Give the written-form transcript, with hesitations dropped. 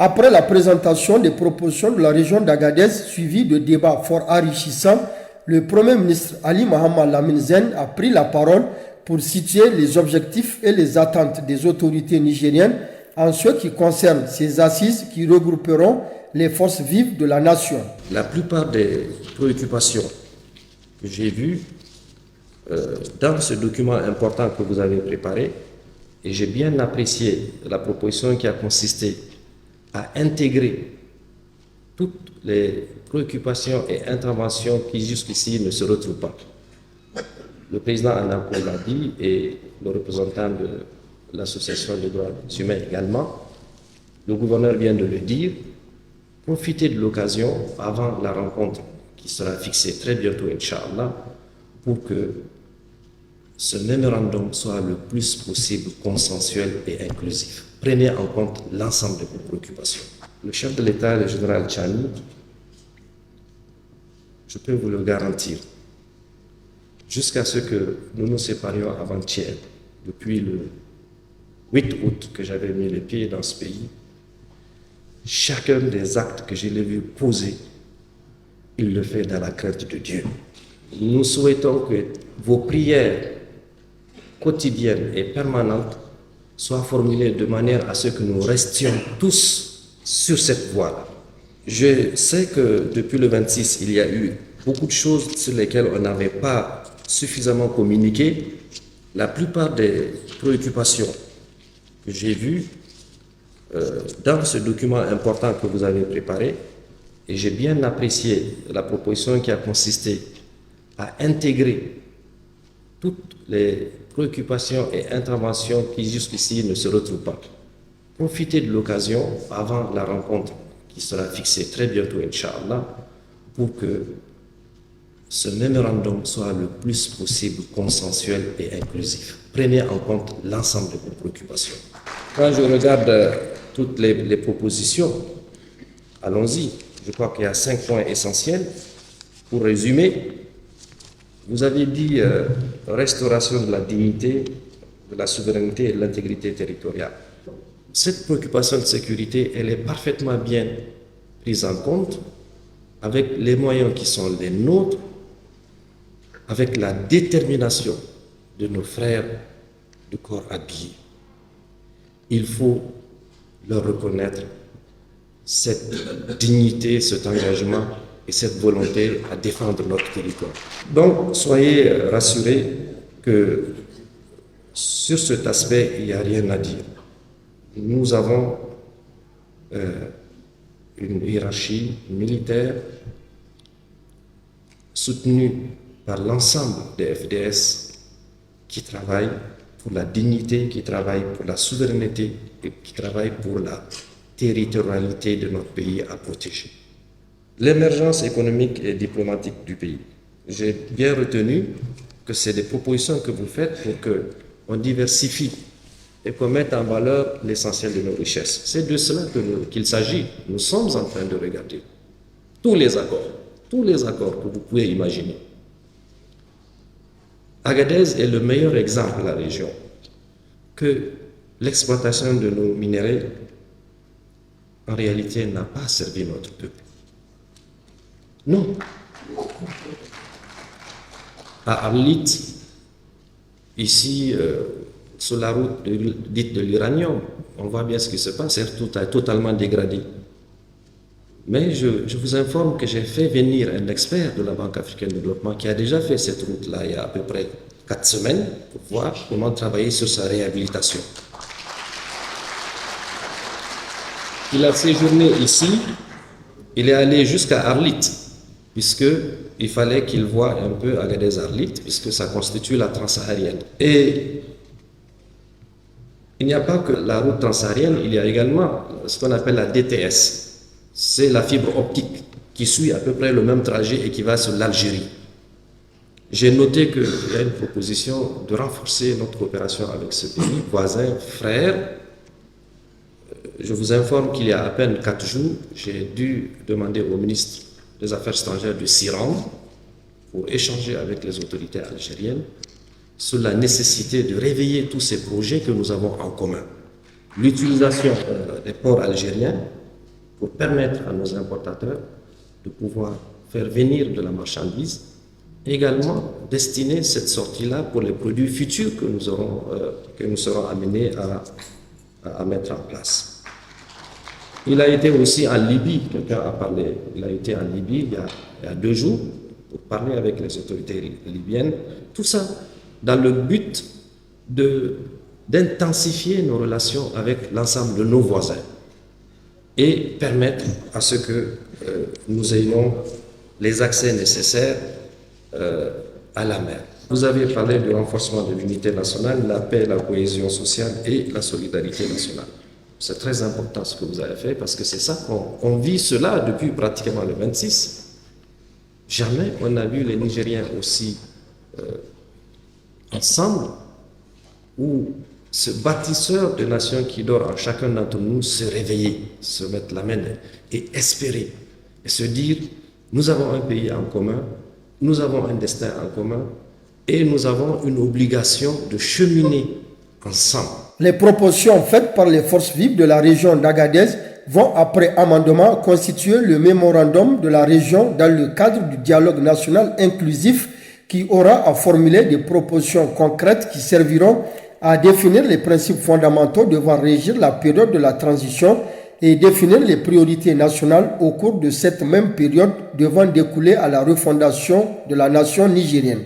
Après la présentation des propositions de la région d'Agadez, suivi de débats fort enrichissants, le Premier ministre Ali Mohamed Lamine Zen a pris la parole pour situer les objectifs et les attentes des autorités nigériennes en ce qui concerne ces assises qui regrouperont les forces vives de la nation. La plupart des préoccupations que j'ai vues dans ce document important que vous avez préparé, et j'ai bien apprécié la proposition qui a consisté à intégrer toutes les préoccupations et interventions qui jusqu'ici ne se retrouvent pas. Le président Anako l'a dit et le représentant de l'association des droits humains également. Le gouverneur vient de le dire. Profitez de l'occasion avant la rencontre qui sera fixée très bientôt, Inch'Allah, pour que ce mémorandum soit le plus possible consensuel et inclusif. Prenez en compte l'ensemble de vos préoccupations. Le chef de l'État, le général Tchani, je peux vous le garantir, jusqu'à ce que nous nous séparions avant-hier, depuis le 8 août que j'avais mis les pieds dans ce pays, chacun des actes que je l'ai vu poser, il le fait dans la crainte de Dieu. Nous souhaitons que vos prières quotidiennes et permanentes soient formulées de manière à ce que nous restions tous sur cette voie-là. Je sais que depuis le 26, il y a eu beaucoup de choses sur lesquelles on n'avait pas suffisamment communiqué. La plupart des préoccupations que j'ai vues dans ce document important que vous avez préparé, et j'ai bien apprécié la proposition qui a consisté à intégrer toutes les préoccupations et interventions qui jusqu'ici ne se retrouvent pas. Profitez de l'occasion avant la rencontre qui sera fixée très bientôt, Inch'Allah, pour que ce mémorandum soit le plus possible consensuel et inclusif. Prenez en compte l'ensemble de vos préoccupations. Quand je regarde toutes les propositions, allons-y. Je crois qu'il y a 5 points essentiels. Pour résumer, vous avez dit restauration de la dignité, de la souveraineté et de l'intégrité territoriale. Cette préoccupation de sécurité, elle est parfaitement bien prise en compte avec les moyens qui sont les nôtres, avec la détermination de nos frères de corps habillés. Il faut leur reconnaître cette dignité, cet engagement et cette volonté à défendre notre territoire. Donc, soyez rassurés que sur cet aspect, il n'y a rien à dire. Nous avons une hiérarchie militaire soutenue par l'ensemble des FDS qui travaillent pour la dignité, qui travaillent pour la souveraineté et qui travaillent pour la territorialité de notre pays à protéger. L'émergence économique et diplomatique du pays. J'ai bien retenu que c'est des propositions que vous faites pour qu'on diversifie et qu'on mette en valeur l'essentiel de nos richesses. C'est de cela qu'il s'agit. Nous sommes en train de regarder tous les accords que vous pouvez imaginer. Agadez est le meilleur exemple de la région que l'exploitation de nos minéraux en réalité n'a pas servi notre peuple. Non. À Arlit, ici, sur la route dite de l'uranium, on voit bien ce qui se passe, tout a totalement dégradé. Mais je vous informe que j'ai fait venir un expert de la Banque africaine de développement qui a déjà fait cette route-là il y a à peu près 4 semaines pour voir comment travailler sur sa réhabilitation. Il a séjourné ici, il est allé jusqu'à Arlit, puisqu'il fallait qu'il voie un peu Agadez Arlit, puisque ça constitue la transsaharienne. Et il n'y a pas que la route transsaharienne, il y a également ce qu'on appelle la DTS. C'est la fibre optique qui suit à peu près le même trajet et qui va sur l'Algérie. J'ai noté qu'il y a une proposition de renforcer notre coopération avec ce pays voisin, frère. Je vous informe qu'il y a à peine 4 jours, j'ai dû demander au ministre des Affaires étrangères de s'y rendre pour échanger avec les autorités algériennes sur la nécessité de réveiller tous ces projets que nous avons en commun. L'utilisation des ports algériens pour permettre à nos importateurs de pouvoir faire venir de la marchandise, également destiner cette sortie-là pour les produits futurs que nous serons amenés à mettre en place. Il a été aussi en Libye, quelqu'un a parlé, il a été en Libye il y a 2 jours pour parler avec les autorités libyennes, tout ça dans le but d'intensifier nos relations avec l'ensemble de nos voisins et permettre à ce que nous ayons les accès nécessaires à la mer. Vous avez parlé du renforcement de l'unité nationale, la paix, la cohésion sociale et la solidarité nationale. C'est très important ce que vous avez fait parce que c'est ça qu'on vit cela depuis pratiquement le 26. Jamais on a vu les Nigériens aussi ensemble où ce bâtisseur de nations qui dort en chacun d'entre nous se réveiller, se mettre la main et espérer et se dire nous avons un pays en commun, nous avons un destin en commun et nous avons une obligation de cheminer ensemble. Les propositions faites par les forces vives de la région d'Agadez vont, après amendement, constituer le mémorandum de la région dans le cadre du dialogue national inclusif qui aura à formuler des propositions concrètes qui serviront à définir les principes fondamentaux devant régir la période de la transition et définir les priorités nationales au cours de cette même période devant découler à la refondation de la nation nigérienne.